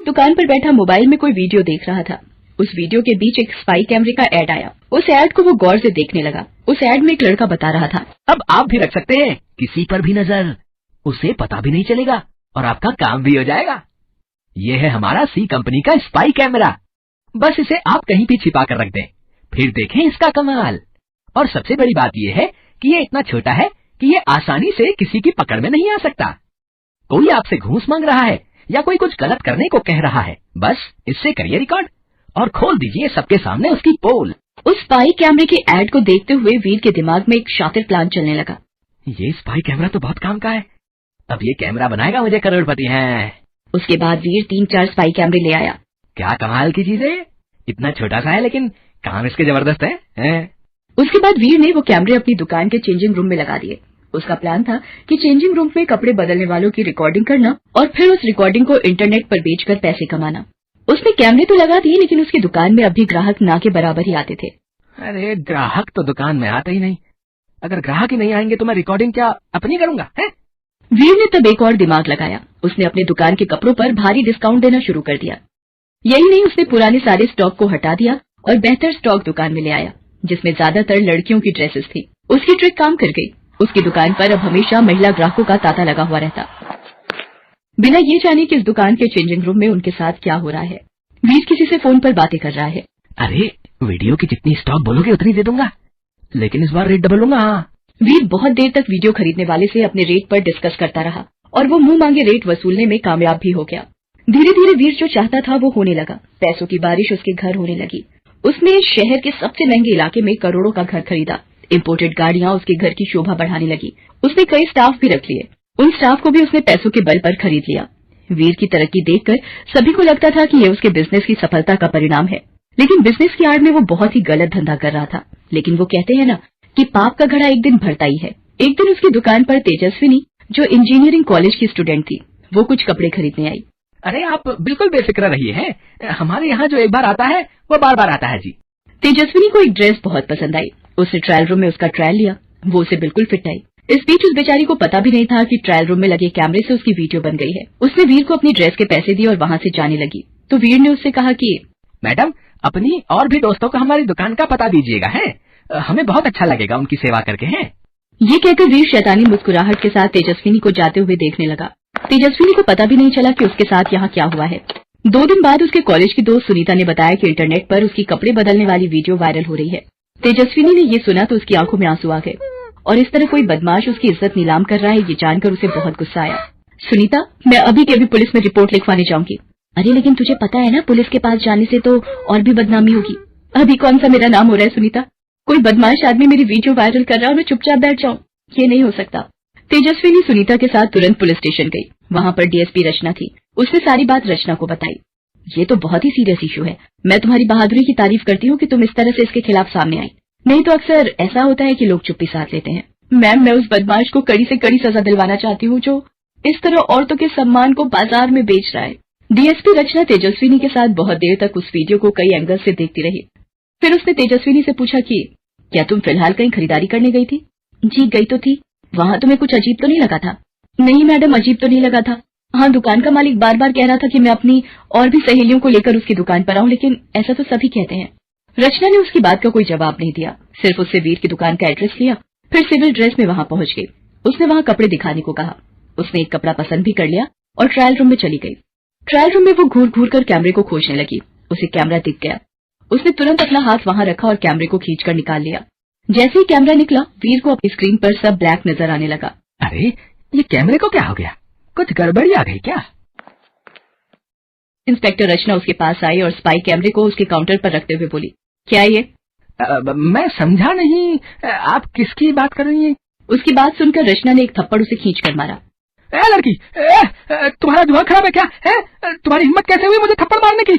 दुकान पर बैठा मोबाइल में कोई वीडियो देख रहा था। उस वीडियो के बीच एक स्पाई कैमरे का ऐड आया। उस ऐड को वो गौर से देखने लगा। उस ऐड में एक लड़का बता रहा था, अब आप भी रख सकते हैं किसी पर भी नजर, उसे पता भी नहीं चलेगा और आपका काम भी हो जाएगा। ये है हमारा सी कंपनी का स्पाई कैमरा। बस इसे आप कहीं भी छिपा कर रख दें, फिर देखें इसका कमाल। और सबसे बड़ी बात यह है कि ये इतना छोटा है कि ये आसानी से किसी की पकड़ में नहीं आ सकता। कोई आपसे घूस मांग रहा है या कोई कुछ गलत करने को कह रहा है, बस इससे करिए रिकॉर्ड और खोल दीजिए सबके सामने उसकी पोल। उस स्पाई कैमरे के ऐड को देखते हुए वीर के दिमाग में एक शातिर प्लान चलने लगा। ये स्पाई कैमरा तो बहुत काम का है, अब ये कैमरा बनाएगा मुझे करोड़पति है। उसके बाद वीर 3-4 स्पाई कैमरे ले आया। क्या कमाल की चीज है, इतना छोटा सा है लेकिन काम इसके जबरदस्त है। उसके बाद वीर ने वो कैमरे अपनी दुकान के चेंजिंग रूम में लगा दिए। उसका प्लान था कि चेंजिंग रूम में कपड़े बदलने वालों की रिकॉर्डिंग करना और फिर उस रिकॉर्डिंग को इंटरनेट पर बेचकर पैसे कमाना। उसने कैमरे तो लगा दिए लेकिन उसकी दुकान में अब भी ग्राहक ना के बराबर ही आते थे। अरे ग्राहक तो दुकान में आते ही नहीं, अगर ग्राहक ही नहीं आएंगे तो मैं रिकॉर्डिंग क्या अपनी करूंगा है? वीर ने तब एक और दिमाग लगाया। उसने अपने दुकान के कपड़ों पर भारी डिस्काउंट देना शुरू कर दिया। यही नहीं, उसने पुराने सारे स्टॉक को हटा दिया और बेहतर स्टॉक दुकान में ले आया जिसमें ज्यादातर लड़कियों की ड्रेसेस थी। उसकी ट्रिक काम कर गई। उसकी दुकान पर अब हमेशा महिला ग्राहकों का तांता लगा हुआ रहता, बिना ये जाने कि इस दुकान के चेंजिंग रूम में उनके साथ क्या हो रहा है। वीर किसी से फोन पर बातें कर रहा है। अरे वीडियो की जितनी स्टॉक बोलोगे उतनी दे दूंगा, लेकिन इस बार रेट डबल लूंगा। वीर बहुत देर तक वीडियो खरीदने वाले से अपने रेट पर डिस्कस करता रहा और वो मुंह मांगे रेट वसूलने में कामयाब भी हो गया। धीरे धीरे वीर जो चाहता था वो होने लगा। पैसों की बारिश उसके घर होने लगी। उसने शहर के सबसे महंगे इलाके में करोड़ों का घर खरीदा। इम्पोर्टेड गाड़ियां उसके घर की शोभा बढ़ाने लगी। उसने कई स्टाफ भी रख लिए। उन स्टाफ को भी उसने पैसों के बल पर खरीद लिया। वीर की तरक्की देखकर सभी को लगता था कि ये उसके बिजनेस की सफलता का परिणाम है, लेकिन बिजनेस की आड़ में वो बहुत ही गलत धंधा कर रहा था। लेकिन वो कहते हैं ना कि पाप का घड़ा एक दिन भरता ही है। एक दिन उसकी दुकान पर तेजस्विनी, जो इंजीनियरिंग कॉलेज की स्टूडेंट थी, वो कुछ कपड़े खरीदने आई। अरे आप बिल्कुल बेफिक्र रहिए हैं, हमारे यहाँ जो एक बार आता है वो बार बार आता है जी। तेजस्विनी को एक ड्रेस बहुत पसंद आई। उसने ट्रायल रूम में उसका ट्रायल लिया। वो उसे बिल्कुल फिट आई। इस बीच उस बेचारी को पता भी नहीं था कि ट्रायल रूम में लगे कैमरे से उसकी वीडियो बन गई है। उसने वीर को अपनी ड्रेस के पैसे दिए और वहाँ से जाने लगी। तो वीर ने उससे कहा कि मैडम अपनी और भी दोस्तों को हमारी दुकान का पता दीजिएगा, है हमें बहुत अच्छा लगेगा उनकी सेवा करके। हैं ये कहकर वीर शैतानी मुस्कुराहट के साथ तेजस्विनी को जाते हुए देखने लगा। तेजस्विनी को पता भी नहीं चला कि उसके साथ यहाँ क्या हुआ है। 2 दिन बाद उसके कॉलेज की दोस्त सुनीता ने बताया कि इंटरनेट पर उसकी कपड़े बदलने वाली वीडियो वायरल हो रही है। तेजस्विनी ने ये सुना तो उसकी आंखों में आंसू आ गए और इस तरह कोई बदमाश उसकी इज्जत नीलाम कर रहा है ये जानकर उसे बहुत गुस्सा आया। सुनीता, मैं अभी के अभी पुलिस में रिपोर्ट लिखवाने जाऊंगी। अरे लेकिन तुझे पता है ना, पुलिस के पास जाने से तो और भी बदनामी होगी। अभी कौन सा मेरा नाम हो रहा है सुनीता? कोई बदमाश आदमी मेरी वीडियो वायरल कर रहा है और मैं चुपचाप बैठ जाऊं, ये नहीं हो सकता। तेजस्विनी सुनीता के साथ तुरंत पुलिस स्टेशन गई। वहाँ पर डीएसपी रचना थी। उसने सारी बात रचना को बताई। ये तो बहुत ही सीरियस इशू है। मैं तुम्हारी बहादुरी की तारीफ करती हूँ कि तुम इस तरह से इसके खिलाफ सामने आई। नहीं तो अक्सर ऐसा होता है कि लोग चुप्पी साध लेते हैं। मैम, मैं उस बदमाश को कड़ी से कड़ी सजा दिलवाना चाहती हूँ जो इस तरह औरतों के सम्मान को बाजार में बेच रहा है। डीएसपी रचना तेजस्विनी के साथ बहुत देर तक उस वीडियो को कई एंगल से देखती रही। फिर उसने तेजस्विनी से पूछा कि क्या तुम फिलहाल कहीं खरीदारी करने गई थी? जी गई तो थी। वहाँ तुम्हें कुछ अजीब तो नहीं लगा था? नहीं मैडम, अजीब तो नहीं लगा था। हाँ, दुकान का मालिक बार बार कह रहा था कि मैं अपनी और भी सहेलियों को लेकर उसकी दुकान पर आऊं, लेकिन ऐसा तो सभी कहते हैं। रचना ने उसकी बात का कोई जवाब नहीं दिया, सिर्फ उससे वीर की दुकान का एड्रेस लिया। फिर सिविल ड्रेस में वहाँ पहुंच गई। उसने वहाँ कपड़े दिखाने को कहा। उसने एक कपड़ा पसंद भी कर लिया और ट्रायल रूम में चली गई। ट्रायल रूम में वो घूर घूर कर कैमरे को खोजने लगी। उसे कैमरा दिख गया। उसने तुरंत अपना हाथ वहाँ रखा और कैमरे को खींचकर निकाल लिया। जैसे ही कैमरा निकला, वीर को अपनी स्क्रीन पर सब ब्लैक नजर आने लगा। अरे ये कैमरे को क्या हो गया? कुछ गड़बड़ी आ गई क्या? इंस्पेक्टर रचना उसके पास आई और स्पाई कैमरे को उसके काउंटर पर रखते हुए बोली, क्या ये? मैं समझा नहीं, आप किसकी बात कर रही हैं? उसकी बात सुनकर रचना ने एक थप्पड़ उसे खींचकर मारा। लड़की, तुम्हारा दिमाग खराब है क्या? तुम्हारी हिम्मत कैसे हुई मुझे थप्पड़ मारने की?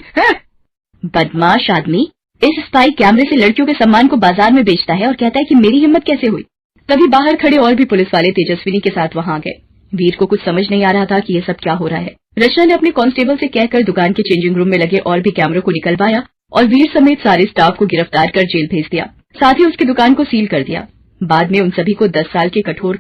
बदमाश आदमी इस स्पाई कैमरे से लड़कियों के सम्मान को बाजार में बेचता है और कहता है कि मेरी हिम्मत कैसे हुई। तभी बाहर खड़े और भी पुलिस वाले तेजस्विनी के साथ वहाँ गए। वीर को कुछ समझ नहीं आ रहा था कि ये सब क्या हो रहा है। रचना ने अपने कांस्टेबल से कहकर दुकान के चेंजिंग रूम में लगे और भी कैमरों को निकलवाया और वीर समेत सारे स्टाफ को गिरफ्तार कर जेल भेज दिया। साथ ही उसकी दुकान को सील कर दिया। बाद में उन सभी को 10 साल के कठोर